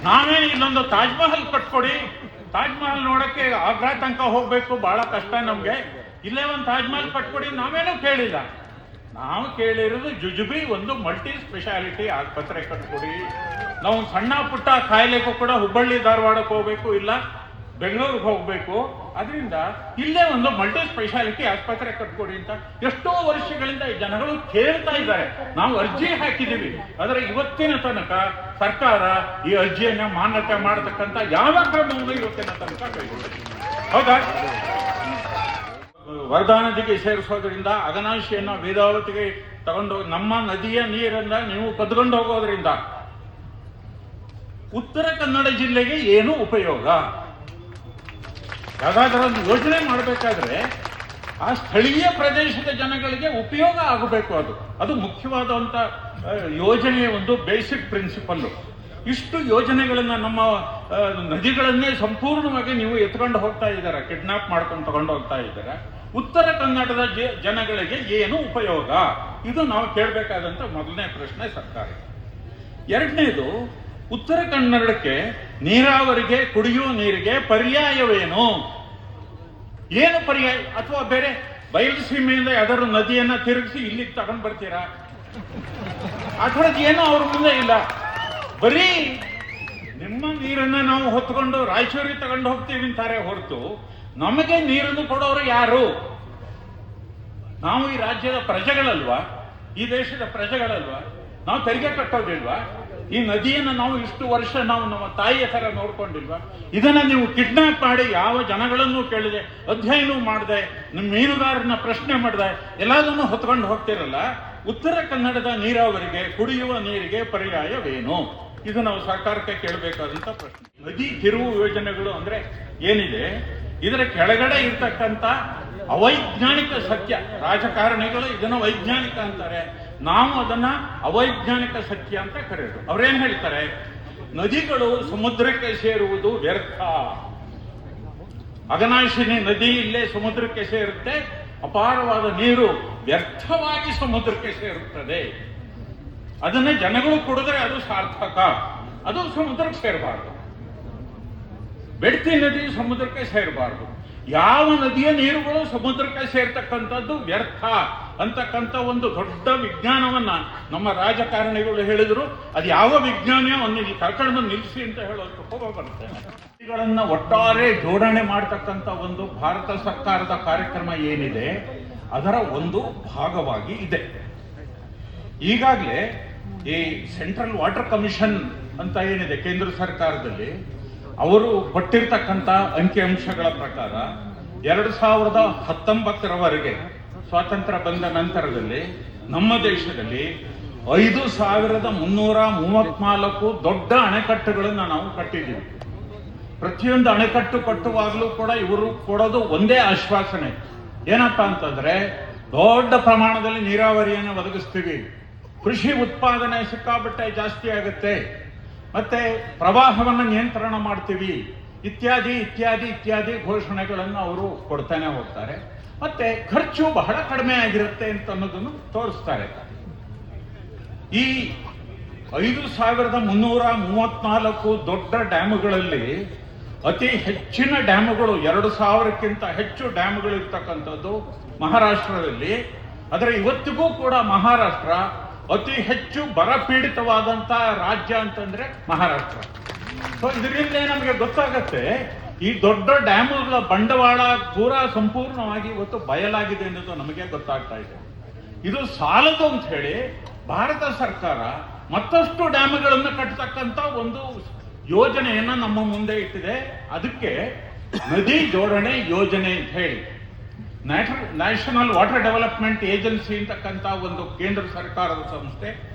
ನಾವೇನು ಇಲ್ಲೊಂದು ತಾಜ್ ಮಹಲ್ ಕಟ್ಕೊಡಿ, ತಾಜ್ ಮಹಲ್ ನೋಡಕ್ಕೆ ಆಗ್ರಾ ತನಕ ಹೋಗ್ಬೇಕು, ಬಹಳ ಕಷ್ಟ ನಮ್ಗೆ. ಇಲ್ಲೇ ಒಂದು ತಾಜ್ ಮಹಲ್ ಕಟ್ಕೊಡಿ ನಾವೇನೂ ಕೇಳಿಲ್ಲ. ನಾವು ಕೇಳಿರೋದು ಜುಜುಬಿ ಒಂದು ಮಲ್ಟಿ ಸ್ಪೆಷಾಲಿಟಿ ಆಸ್ಪತ್ರೆ ಕಟ್ಕೊಡಿ. ನಾವು ಸಣ್ಣ ಪುಟ್ಟ ಕಾಯಿಲೆಗೂ ಕೂಡ ಹುಬ್ಬಳ್ಳಿ ಧಾರವಾಡಕ್ಕೆ ಹೋಗ್ಬೇಕು, ಇಲ್ಲ ಬೆಂಗಳೂರಿಗೆ ಹೋಗ್ಬೇಕು. ಅದರಿಂದ ಇಲ್ಲೇ ಒಂದು ಮಲ್ಟಿ ಸ್ಪೆಷಾಲಿಟಿ ಆಸ್ಪತ್ರೆ ಕಟ್ಕೊಡಿ ಅಂತ ಎಷ್ಟೋ ವರ್ಷಗಳಿಂದ ಜನಗಳು ಕೇಳ್ತಾ ಇದ್ದಾರೆ. ನಾವು ಅರ್ಜಿ ಹಾಕಿದ್ದೀವಿ, ಆದರೆ ಇವತ್ತಿನ ತನಕ ಸರ್ಕಾರ ಈ ಅರ್ಜಿಯನ್ನ ಮಾನ್ಯತೆ ಮಾಡತಕ್ಕಂತ ಯಾವ ಕ್ರಮವನ್ನು ಇವತ್ತಿನ ತನಕ ಕೈಗೊಂಡಿದೆ. ಹೌದಾ? ವರದಾ ನದಿಗೆ ಸೇರಿಸೋದ್ರಿಂದ, ಅಘನಾಶಿಯನ್ನ ವೇದಾವತಿಗೆ ತಗೊಂಡು ನಮ್ಮ ನದಿಯ ನೀರನ್ನ ನೀವು ಕದ್ಕೊಂಡು ಹೋಗೋದ್ರಿಂದ ಉತ್ತರ ಕನ್ನಡ ಜಿಲ್ಲೆಗೆ ಏನು ಉಪಯೋಗ? ಯಾವ್ದಾದ್ರೂ ಒಂದು ಯೋಜನೆ ಮಾಡಬೇಕಾದ್ರೆ ಆ ಸ್ಥಳೀಯ ಪ್ರದೇಶದ ಜನಗಳಿಗೆ ಉಪಯೋಗ ಆಗಬೇಕು. ಅದು ಮುಖ್ಯವಾದಂತ ಯೋಜನೆಯ ಒಂದು ಬೇಸಿಕ್ ಪ್ರಿನ್ಸಿಪಲ್ಲು. ಇಷ್ಟು ಯೋಜನೆಗಳನ್ನ ನಮ್ಮ ನದಿಗಳನ್ನೇ ಸಂಪೂರ್ಣವಾಗಿ ನೀವು ಎತ್ಕೊಂಡು ಹೋಗ್ತಾ ಇದ್ದಾರೆ, ಕಿಡ್ನಾಪ್ ಮಾಡ್ಕೊಂಡು ತಗೊಂಡು ಹೋಗ್ತಾ ಇದ್ದಾರೆ. ಉತ್ತರ ಕನ್ನಡದ ಜನಗಳಿಗೆ ಏನು ಉಪಯೋಗ? ಇದು ನಾವು ಕೇಳಬೇಕಾದಂತ ಮೊದಲನೇ ಪ್ರಶ್ನೆ ಸರ್ಕಾರ. ಎರಡನೇದು, ಉತ್ತರ ಕನ್ನಡಕ್ಕೆ ನೀರಾವರಿಗೆ, ಕುಡಿಯುವ ನೀರಿಗೆ ಪರ್ಯಾಯವೇನು? ಏನು ಪರ್ಯಾಯ? ಅಥವಾ ಬೇರೆ ಬಯಲು ಸೀಮೆಯಿಂದ ಯಾವ್ದಾದ್ರು ನದಿಯನ್ನ ತಿರುಗಿಸಿ ಇಲ್ಲಿಗೆ ತಗೊಂಡ್ ಬರ್ತೀರಾ? ಆ ಥರದ್ದು ಏನೂ ಅವ್ರ ಮುಂದೆ ಇಲ್ಲ. ಬರೀ ನಿಮ್ಮ ನೀರನ್ನ ನಾವು ಹೊತ್ಕೊಂಡು ರಾಯಚೂರಿಗೆ ತಗೊಂಡು ಹೋಗ್ತೀವಿ ಅಂತಾರೆ ಹೊರತು ನಮಗೆ ನೀರನ್ನು ಕೊಡೋರು ಯಾರು? ನಾವು ಈ ರಾಜ್ಯದ ಪ್ರಜೆಗಳಲ್ವಾ? ಈ ದೇಶದ ಪ್ರಜೆಗಳಲ್ವಾ? ನಾವು ತೆರಿಗೆ ಕಟ್ಟೋದಿಲ್ವಾ? ಈ ನದಿಯನ್ನು ನಾವು ಇಷ್ಟು ವರ್ಷ ನಾವು ನಮ್ಮ ತಾಯಿಯ ತರ ನೋಡ್ಕೊಂಡಿಲ್ವಾ? ಇದನ್ನ ನೀವು ಕಿಡ್ನಾಪ್ ಮಾಡಿ ಯಾವ ಜನಗಳನ್ನು ಕೇಳಿದೆ, ಅಧ್ಯಯನ ಮಾಡದೆ, ನಿಮ್ಮ ಮೀನುಗಾರನ ಪ್ರಶ್ನೆ ಮಾಡದೆ ಎಲ್ಲದನ್ನು ಹೊತ್ಕೊಂಡು ಹೋಗ್ತಿರಲ್ಲ. ಉತ್ತರ ಕನ್ನಡದ ನೀರಾವರಿಗೆ, ಕುಡಿಯುವ ನೀರಿಗೆ ಪರ್ಯಾಯವೇನು? ಇದು ನಾವು ಸರ್ಕಾರಕ್ಕೆ ಕೇಳಬೇಕಾದಂತ ಪ್ರಶ್ನೆ. ನದಿ ತಿರುವು ಯೋಜನೆಗಳು ಅಂದ್ರೆ ಏನಿದೆ, ಇದರ ಕೆಳಗಡೆ ಇರ್ತಕ್ಕಂಥ ಅವೈಜ್ಞಾನಿಕ ಸತ್ಯ. ರಾಜಕಾರಣಿಗಳು ಇದನ್ನ ವೈಜ್ಞಾನಿಕ ಅಂತಾರೆ, ನಾವು ಅದನ್ನ ಅವೈಜ್ಞಾನಿಕ ಸತ್ಯ ಅಂತ ಕರೆಯೋದು. ಅವ್ರೇನ್ ಹೇಳ್ತಾರೆ? ನದಿಗಳು ಸಮುದ್ರಕ್ಕೆ ಸೇರುವುದು ವ್ಯರ್ಥ. ಅಘನಾಶಿನಿ ನದಿ ಇಲ್ಲೇ ಸಮುದ್ರಕ್ಕೆ ಸೇರುತ್ತೆ, ಅಪಾರವಾದ ನೀರು ವ್ಯರ್ಥವಾಗಿ ಸಮುದ್ರಕ್ಕೆ ಸೇರುತ್ತದೆ. ಅದನ್ನ ಜನಗಳು ಕುಡಿದ್ರೆ ಅದು ಸಾರ್ಥಕ, ಅದು ಸಮುದ್ರಕ್ಕೆ ಸೇರಬಾರದು. ಬೆಡ್ತಿ ನದಿ ಸಮುದ್ರಕ್ಕೆ ಸೇರಬಾರದು. ಯಾವ ನದಿಯ ನೀರುಗಳು ಸಮುದ್ರಕ್ಕೆ ಸೇರ್ತಕ್ಕಂಥದ್ದು ವ್ಯರ್ಥ ಅಂತಕ್ಕಂಥ ಒಂದು ದೊಡ್ಡ ವಿಜ್ಞಾನವನ್ನ ನಮ್ಮ ರಾಜಕಾರಣಿಗಳು ಹೇಳಿದ್ರು. ಅದು ಯಾವ ವಿಜ್ಞಾನಿಯೋ ಅವನಿಗೆ ಕರ್ಕೊಂಡು ನಿಲ್ಲಿಸಿ ಅಂತ ಹೇಳೋದು ಹೋಗ ಬರುತ್ತೆ. ನದಿಗಳನ್ನ ಒಟ್ಟಾರೆ ಜೋಡಣೆ ಮಾಡತಕ್ಕಂಥ ಒಂದು ಭಾರತ ಸರ್ಕಾರದ ಕಾರ್ಯಕ್ರಮ ಏನಿದೆ, ಅದರ ಒಂದು ಭಾಗವಾಗಿ ಇದೆ. ಈಗಾಗಲೇ ಈ ಸೆಂಟ್ರಲ್ ವಾಟರ್ ಕಮಿಷನ್ ಅಂತ ಏನಿದೆ ಕೇಂದ್ರ ಸರ್ಕಾರದಲ್ಲಿ, ಅವರು ಕೊಟ್ಟಿರ್ತಕ್ಕಂಥ ಅಂಕಿಅಂಶಗಳ ಪ್ರಕಾರ 2019ರವರೆಗೆ ಸ್ವಾತಂತ್ರ್ಯ ಬಂದ ನಂತರದಲ್ಲಿ ನಮ್ಮ ದೇಶದಲ್ಲಿ 5334 ದೊಡ್ಡ ಅಣೆಕಟ್ಟುಗಳನ್ನು ನಾವು ಕಟ್ಟಿದ್ದೀವಿ. ಪ್ರತಿಯೊಂದು ಅಣೆಕಟ್ಟು ಕಟ್ಟುವಾಗಲೂ ಕೂಡ ಇವರು ಕೊಡೋದು ಒಂದೇ ಆಶ್ವಾಸನೆ, ಏನಪ್ಪಾ ಅಂತಂದ್ರೆ ದೊಡ್ಡ ಪ್ರಮಾಣದಲ್ಲಿ ನೀರಾವರಿಯನ್ನು ಒದಗಿಸ್ತೀವಿ, ಕೃಷಿ ಉತ್ಪಾದನೆ ಸಿಕ್ಕಾಪಟ್ಟೆ ಜಾಸ್ತಿ ಆಗುತ್ತೆ, ಮತ್ತೆ ಪ್ರವಾಹವನ್ನು ನಿಯಂತ್ರಣ ಮಾಡ್ತೀವಿ, ಇತ್ಯಾದಿ ಇತ್ಯಾದಿ ಇತ್ಯಾದಿ ಘೋಷಣೆಗಳನ್ನು ಅವರು ಕೊಡ್ತಾನೆ ಹೋಗ್ತಾರೆ. ಮತ್ತೆ ಖರ್ಚು ಬಹಳ ಕಡಿಮೆ ಆಗಿರುತ್ತೆ ಅಂತ ಅನ್ನೋದನ್ನು ತೋರಿಸ್ತಾರೆ. ಈ 5334 ದೊಡ್ಡ ಡ್ಯಾಮುಗಳಲ್ಲಿ ಅತಿ ಹೆಚ್ಚಿನ ಡ್ಯಾಮುಗಳು, 2000ಕ್ಕಿಂತ ಹೆಚ್ಚು ಡ್ಯಾಮುಗಳು ಇರ್ತಕ್ಕಂಥದ್ದು ಮಹಾರಾಷ್ಟ್ರದಲ್ಲಿ. ಆದರೆ ಇವತ್ತಿಗೂ ಕೂಡ ಮಹಾರಾಷ್ಟ್ರ ಅತಿ ಹೆಚ್ಚು ಬರಪೀಡಿತವಾದಂತ ರಾಜ್ಯ ಅಂತಂದ್ರೆ ಮಹಾರಾಷ್ಟ್ರ. ಸೊ ಇದರಿಂದ ನಮಗೆ ಗೊತ್ತಾಗತ್ತೆ ಈ ದೊಡ್ಡ ಡ್ಯಾಮುಗಳ ಬಂಡವಾಳ ಪೂರಾ ಸಂಪೂರ್ಣವಾಗಿ ಇವತ್ತು ಬಯಲಾಗಿದೆ ಅನ್ನೋದು ನಮಗೆ ಗೊತ್ತಾಗ್ತಾ ಇದೆ. ಇದು ಸಾಲದು ಅಂತ ಹೇಳಿ ಭಾರತ ಸರ್ಕಾರ ಮತ್ತಷ್ಟು ಡ್ಯಾಮುಗಳನ್ನು ಕಟ್ಟತಕ್ಕಂತ ಒಂದು ಯೋಜನೆಯನ್ನ ನಮ್ಮ ಮುಂದೆ ಇಟ್ಟಿದೆ. ಅದಕ್ಕೆ ನದಿ ಜೋಡಣೆ ಯೋಜನೆ ಅಂತ ಹೇಳಿ ನ್ಯಾಷನಲ್ ವಾಟರ್ ಡೆವಲಪ್ಮೆಂಟ್ ಏಜೆನ್ಸಿ ಅಂತಕ್ಕಂಥ ಒಂದು ಕೇಂದ್ರ ಸರ್ಕಾರದ ಸಂಸ್ಥೆ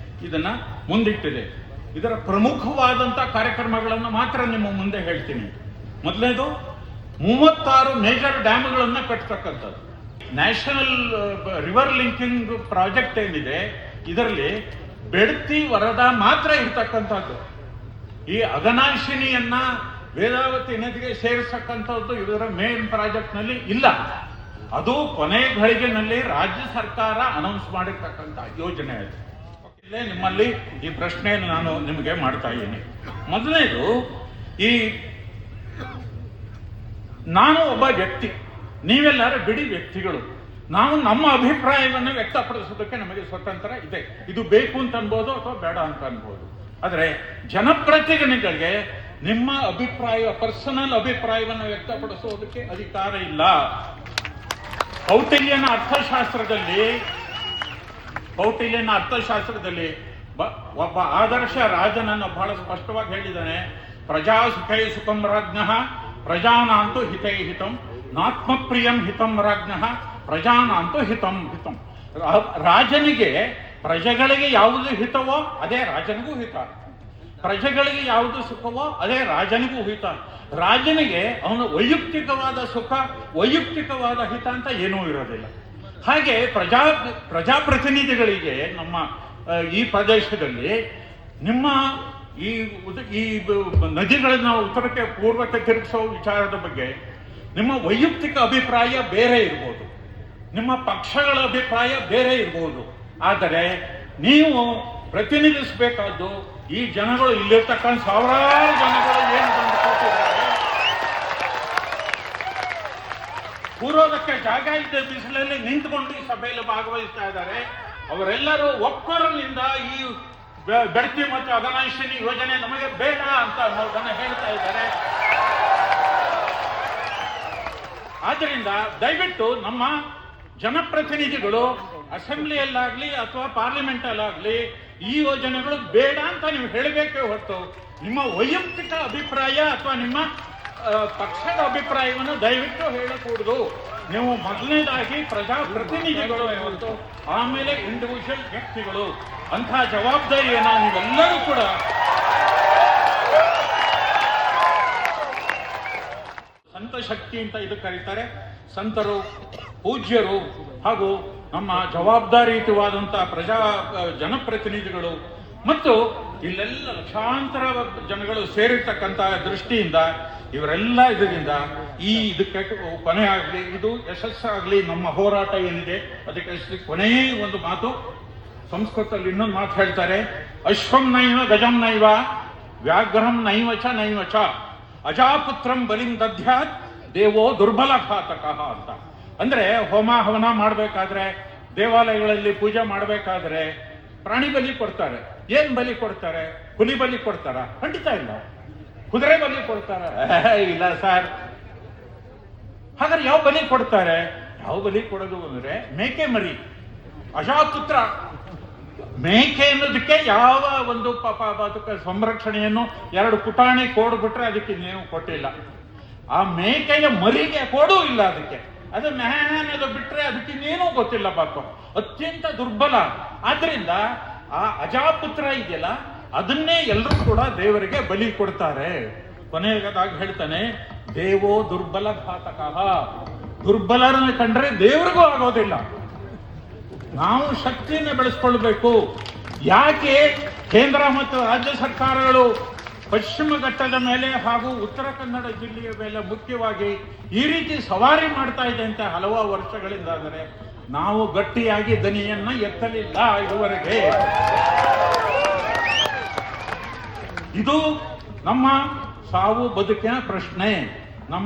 ಇದನ್ನ ಮುಂದಿಟ್ಟಿದೆ. ಇದರ ಪ್ರಮುಖವಾದಂತ ಕಾರ್ಯಕ್ರಮಗಳನ್ನು ಮಾತ್ರ ನಿಮ್ಮ ಮುಂದೆ ಹೇಳ್ತೀನಿ. ಮೊದಲನೇದು 36 ಮೇಜರ್ ಡ್ಯಾಮ್ಗಳನ್ನ ಕಟ್ಟತಕ್ಕಂಥದ್ದು. ನ್ಯಾಷನಲ್ ರಿವರ್ ಲಿಂಕಿಂಗ್ ಪ್ರಾಜೆಕ್ಟ್ ಏನಿದೆ, ಇದರಲ್ಲಿ ಬೆಡ್ತಿ ವರದಾ ಮಾತ್ರ ಇರ್ತಕ್ಕಂಥದ್ದು. ಈ ಅಘನಾಶಿನಿಯನ್ನ ವೇದಾವತಿ ನದಿಗೆ ಸೇರಿಸತಕ್ಕಂಥದ್ದು ಇದರ ಮೇನ್ ಪ್ರಾಜೆಕ್ಟ್ ನಲ್ಲಿ ಇಲ್ಲ. ಅದು ಕೊನೆ ಘಳಿಗೆನಲ್ಲಿ ರಾಜ್ಯ ಸರ್ಕಾರ ಅನೌನ್ಸ್ ಮಾಡಿರ್ತಕ್ಕಂಥ ಯೋಜನೆ ಅದು. ಇಲ್ಲೇ ನಿಮ್ಮಲ್ಲಿ ಈ ಪ್ರಶ್ನೆಯನ್ನು ನಾನು ನಿಮಗೆ ಮಾಡ್ತಾ ಇದ್ದೀನಿ. ಮೊದಲನೇದು, ಈ ನಾನು ಒಬ್ಬ ವ್ಯಕ್ತಿ, ನೀವೆಲ್ಲರೂ ಬಿಡಿ ವ್ಯಕ್ತಿಗಳು. ನಾವು ನಮ್ಮ ಅಭಿಪ್ರಾಯವನ್ನು ವ್ಯಕ್ತಪಡಿಸೋದಕ್ಕೆ ನಮಗೆ ಸ್ವತಂತ್ರ ಇದೆ. ಇದು ಬೇಕು ಅಂತ ಅನ್ಬೋದು ಅಥವಾ ಬೇಡ ಅಂತ ಅನ್ಬೋದು. ಆದರೆ ಜನಪ್ರತಿನಿಧಿಗಳಿಗೆ ನಿಮ್ಮ ಅಭಿಪ್ರಾಯ, ಪರ್ಸನಲ್ ಅಭಿಪ್ರಾಯವನ್ನು ವ್ಯಕ್ತಪಡಿಸೋದಕ್ಕೆ ಅಧಿಕಾರ ಇಲ್ಲ. ಕೌಟಿಲ್ಯನ ಅರ್ಥಶಾಸ್ತ್ರದಲ್ಲಿ ಒಬ್ಬ ಆದರ್ಶ ರಾಜನನ್ನು ಬಹಳ ಸ್ಪಷ್ಟವಾಗಿ ಹೇಳಿದ್ದಾನೆ. ಪ್ರಜಾ ಸುಖೈ ಸುಖಂ ರಾಜ್ಞಃ ಪ್ರಜಾನಾಂತು ಹಿತೈ ಹಿತಂ ನಾತ್ಮಪ್ರಿಯಂ ಹಿತಂ ರಾಜ್ಞಃ ಪ್ರಜಾನಾಂತು ಹಿತಂ ಹಿತಂ. ರಾಜನಿಗೆ ಪ್ರಜೆಗಳಿಗೆ ಯಾವುದು ಹಿತವೋ ಅದೇ ರಾಜನಿಗೂ ಹಿತ, ಪ್ರಜೆಗಳಿಗೆ ಯಾವುದು ಸುಖವೋ ಅದೇ ರಾಜನಿಗೂ ಹಿತ. ರಾಜನಿಗೆ ಅವನ ವೈಯಕ್ತಿಕವಾದ ಸುಖ, ವೈಯಕ್ತಿಕವಾದ ಹಿತ ಅಂತ ಏನೂ ಇರೋದಿಲ್ಲ. ಹಾಗೆ ಪ್ರಜಾಪ್ರತಿನಿಧಿಗಳಿಗೆ ನಮ್ಮ ಈ ಪ್ರದೇಶದಲ್ಲಿ ನಿಮ್ಮ ಈ ನದಿಗಳನ್ನ ಉತ್ತರಕ್ಕೆ ಪೂರ್ವಕ್ಕೆ ತಿರುಗಿಸೋ ವಿಚಾರದ ಬಗ್ಗೆ ನಿಮ್ಮ ವೈಯಕ್ತಿಕ ಅಭಿಪ್ರಾಯ ಬೇರೆ ಇರ್ಬೋದು, ನಿಮ್ಮ ಪಕ್ಷಗಳ ಅಭಿಪ್ರಾಯ ಬೇರೆ ಇರ್ಬೋದು. ಆದರೆ ನೀವು ಪ್ರತಿನಿಧಿಸಬೇಕಾದ್ದು ಈ ಜನಗಳು, ಇಲ್ಲಿರ್ತಕ್ಕಂಥ ಸಾವಿರಾರು ಜನಗಳು ಏನು ಬಂದುಕೊಟ್ಟಿದ್ದಾರೆ, ಕೂರೋದಕ್ಕೆ ಜಾಗ ಇದ್ದ ಬಿಸಿಲಲ್ಲಿ ನಿಂತ್ಕೊಂಡು ಈ ಸಭೆಯಲ್ಲಿ ಭಾಗವಹಿಸ್ತಾ ಇದ್ದಾರೆ. ಅವರೆಲ್ಲರೂ ಒಕ್ಕೊರಲಿಂದ ಈ ಬೆಡ್ತಿ ಮತ್ತು ಅಘನಾಶಿನಿ ಯೋಜನೆ ನಮಗೆ ಬೇಡ ಅಂತ ಅನ್ನೋದನ್ನ ಹೇಳ್ತಾ ಇದ್ದಾರೆ. ಆದ್ದರಿಂದ ದಯವಿಟ್ಟು ನಮ್ಮ ಜನಪ್ರತಿನಿಧಿಗಳು ಅಸೆಂಬ್ಲಿಯಲ್ಲಾಗ್ಲಿ ಅಥವಾ ಪಾರ್ಲಿಮೆಂಟ್ ಅಲ್ಲಾಗ್ಲಿ ಈ ಯೋಜನೆಗಳು ಬೇಡ ಅಂತ ನೀವು ಹೇಳಬೇಕೇ ಹೊರತು ನಿಮ್ಮ ವೈಯಕ್ತಿಕ ಅಭಿಪ್ರಾಯ ಅಥವಾ ನಿಮ್ಮ ಪಕ್ಷದ ಅಭಿಪ್ರಾಯವನ್ನು ದಯವಿಟ್ಟು ಹೇಳಕೂಡದು. ನೀವು ಮೊದಲನೇದಾಗಿ ಪ್ರಜಾಪ್ರತಿನಿಧಿಗಳು ಹೊರತು ಆಮೇಲೆ ಇಂಡಿವಿಜುವಲ್ ವ್ಯಕ್ತಿಗಳು. ಅಂತಹ ಜವಾಬ್ದಾರಿಯನ್ನು ನೀವೆಲ್ಲರೂ ಕೂಡ ಸಂತ ಶಕ್ತಿ ಅಂತ ಇದು ಕರೀತಾರೆ. ಸಂತರು, ಪೂಜ್ಯರು ಹಾಗೂ ನಮ್ಮ ಜವಾಬ್ದಾರಿಯುತವಾದಂತಹ ಜನಪ್ರತಿನಿಧಿಗಳು ಮತ್ತು ಇಲ್ಲೆಲ್ಲ ಲಕ್ಷಾಂತರ ಜನಗಳು ಸೇರಿರ್ತಕ್ಕಂತಹ ದೃಷ್ಟಿಯಿಂದ ಇವರೆಲ್ಲ ಇದರಿಂದ ಇದಕ್ಕೆ ಕೊನೆ ಆಗಲಿ, ಇದು ಯಶಸ್ಸಾಗಲಿ. ನಮ್ಮ ಹೋರಾಟ ಏನಿದೆ ಅದಕ್ಕೆ ಕೊನೆಯೇ ಒಂದು ಮಾತು, ಸಂಸ್ಕೃತದಲ್ಲಿ ಇನ್ನೊಂದು ಮಾತು ಹೇಳ್ತಾರೆ, ಅಶ್ವಂ ನೈವ ಗಜಂ ನೈವ ವ್ಯಾಘ್ರಂ ನೈವಚ ನೈವಚ ಅಜಾಪುತ್ರಂ ಬಲಿಂ ದಧ್ಯಾತ್ ದೇವೋ ದುರ್ಬಲ ಘಾತಕ ಅಂತ. ಅಂದ್ರೆ ಹೋಮ ಹವನ ಮಾಡಬೇಕಾದ್ರೆ, ದೇವಾಲಯಗಳಲ್ಲಿ ಪೂಜೆ ಮಾಡಬೇಕಾದ್ರೆ ಪ್ರಾಣಿ ಬಲಿ ಕೊಡ್ತಾರೆ. ಏನ್ ಬಲಿ ಕೊಡ್ತಾರೆ? ಹುಲಿ ಬಲಿ ಕೊಡ್ತಾರ? ಖಂಡಿತ ಇಲ್ಲ. ಕುದುರೆ ಬಲಿ ಕೊಡ್ತಾರ? ಇಲ್ಲ ಸರ್. ಹಾಗಾದ್ರೆ ಯಾವ ಬಲಿ ಕೊಡ್ತಾರೆ? ಯಾವ ಬಲಿ ಕೊಡೋದು ಅಂದ್ರೆ ಮೇಕೆ ಮರಿ, ಅಜಾಪುತ್ರ. ಮೇಕೆ ಅನ್ನೋದಕ್ಕೆ ಯಾವ ಒಂದು ಅದಕ್ಕೆ ಸಂರಕ್ಷಣೆಯನ್ನು 2 ಪುಟಾಣಿ ಕೋಡ್ಬಿಟ್ರೆ ಅದಕ್ಕೆ ಇನ್ನೇನು ಕೊಟ್ಟಿಲ್ಲ. ಆ ಮೇಕೆಯ ಮರಿಗೆ ಕೊಡೂ ಇಲ್ಲ ಅದಕ್ಕೆ. ಅದು ಮೆಹನದು ಬಿಟ್ರೆ ಅದಕ್ಕೆ ಇನ್ನೇನೂ ಗೊತ್ತಿಲ್ಲ ಪಾಪ, ಅತ್ಯಂತ ದುರ್ಬಲ. ಆದ್ರಿಂದ ಆ ಅಜಾಪುತ್ರ ಇದೆಯಲ್ಲ, ಅದನ್ನೇ ಎಲ್ಲರೂ ಕೂಡ ದೇವರಿಗೆ ಬಲಿ ಕೊಡ್ತಾರೆ. ಕೊನೆಯದಾಗಿ ಹೇಳ್ತಾನೆ, ದೇವೋ ದುರ್ಬಲ ಘಾತಕ. ದುರ್ಬಲರನ್ನು ಕಂಡ್ರೆ ದೇವರಿಗೂ ಆಗೋದಿಲ್ಲ. ನಾವು ಶಕ್ತಿಯನ್ನು ಬೆಳೆಸ್ಕೊಳ್ಬೇಕು. ಯಾಕೆ ಕೇಂದ್ರ ಮತ್ತು ರಾಜ್ಯ ಸರ್ಕಾರಗಳು ಪಶ್ಚಿಮ ಘಟ್ಟದ ಮೇಲೆ ಹಾಗೂ ಉತ್ತರ ಕನ್ನಡ ಜಿಲ್ಲೆಯ ಮೇಲೆ ಮುಖ್ಯವಾಗಿ ಈ ರೀತಿ ಸವಾರಿ ಮಾಡ್ತಾ ಇದೆ ಅಂತ ಹಲವಾರು ವರ್ಷಗಳಿಂದ. ಆದರೆ ನಾವು ಗಟ್ಟಿಯಾಗಿ ದನಿಯನ್ನ ಎತ್ತಲಿಲ್ಲ ಇದುವರೆಗೆ. ಇದು ನಮ್ಮ ಸಾವು ಬದುಕಿನ ಪ್ರಶ್ನೆ.